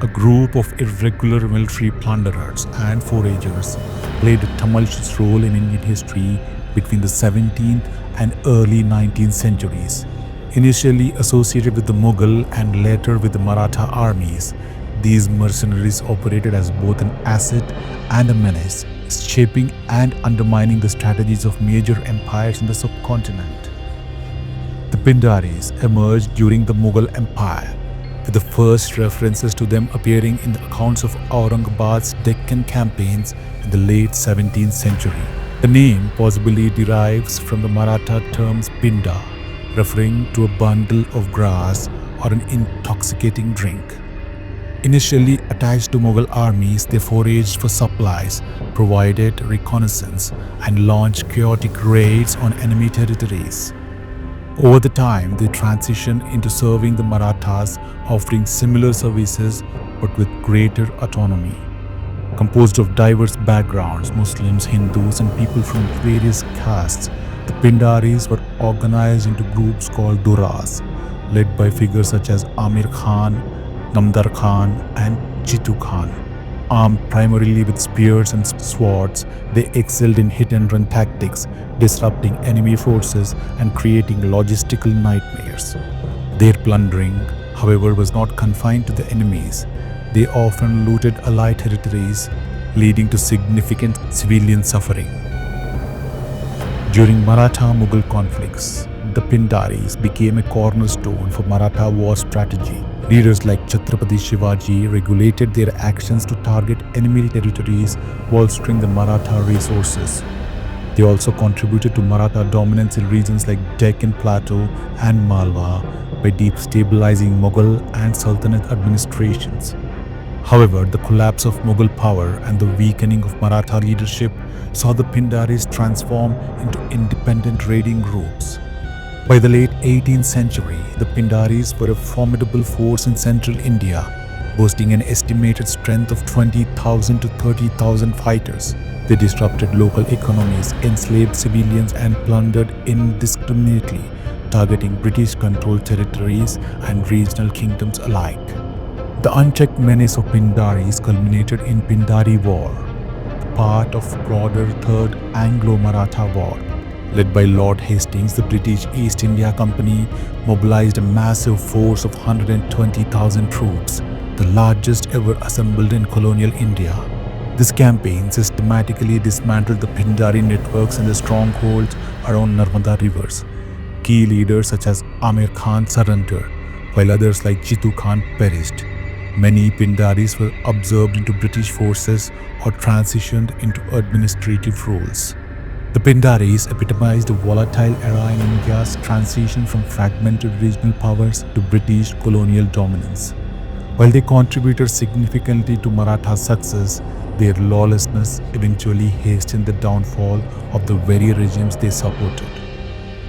a group of irregular military plunderers and foragers, played a tumultuous role in Indian history between the 17th and early 19th centuries. Initially associated with the Mughal and later with the Maratha armies, these mercenaries operated as both an asset and a menace, shaping and undermining the strategies of major empires in the subcontinent. The Pindaris emerged during the Mughal Empire, with the first references to them appearing in the accounts of Aurangzeb's Deccan campaigns in the late 17th century. The name possibly derives from the Maratha terms pinda, referring to a bundle of grass or an intoxicating drink. Initially attached to Mughal armies, they foraged for supplies, provided reconnaissance, and launched chaotic raids on enemy territories. Over the time, they transitioned into serving the Marathas, offering similar services but with greater autonomy. Composed of diverse backgrounds, Muslims, Hindus, and people from various castes, the Pindaris were organized into groups called Duras, led by figures such as Amir Khan, Namdar Khan, and Chitu Khan. Armed primarily with spears and swords, they excelled in hit-and-run tactics, disrupting enemy forces and creating logistical nightmares. Their plundering, however, was not confined to the enemies. They often looted allied territories, leading to significant civilian suffering. During Maratha-Mughal conflicts, the Pindaris became a cornerstone for Maratha war strategy. Leaders like Chhatrapati Shivaji regulated their actions to target enemy territories, bolstering the Maratha resources. They also contributed to Maratha dominance in regions like Deccan Plateau and Malwa by destabilizing Mughal and Sultanate administrations. However, the collapse of Mughal power and the weakening of Maratha leadership saw the Pindaris transform into independent raiding groups. By the late 18th century, the Pindaris were a formidable force in central India, boasting an estimated strength of 20,000 to 30,000 fighters. They disrupted local economies, enslaved civilians, and plundered indiscriminately, targeting British-controlled territories and regional kingdoms alike. The unchecked menace of Pindaris culminated in Pindari War, part of broader Third Anglo-Maratha War. Led by Lord Hastings, the British East India Company mobilized a massive force of 120,000 troops, the largest ever assembled in colonial India. This campaign systematically dismantled the Pindari networks and the strongholds around Narmada rivers. Key leaders such as Amir Khan surrendered, while others like Chitu Khan perished. Many Pindaris were absorbed into British forces or transitioned into administrative roles. The Pindaris epitomized a volatile era in India's transition from fragmented regional powers to British colonial dominance. While they contributed significantly to Maratha's success, their lawlessness eventually hastened the downfall of the very regimes they supported.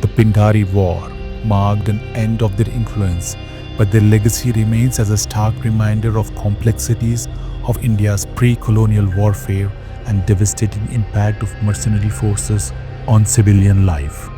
The Pindari War marked an end of their influence, but their legacy remains as a stark reminder of complexities of India's pre-colonial warfare and devastating impact of mercenary forces on civilian life.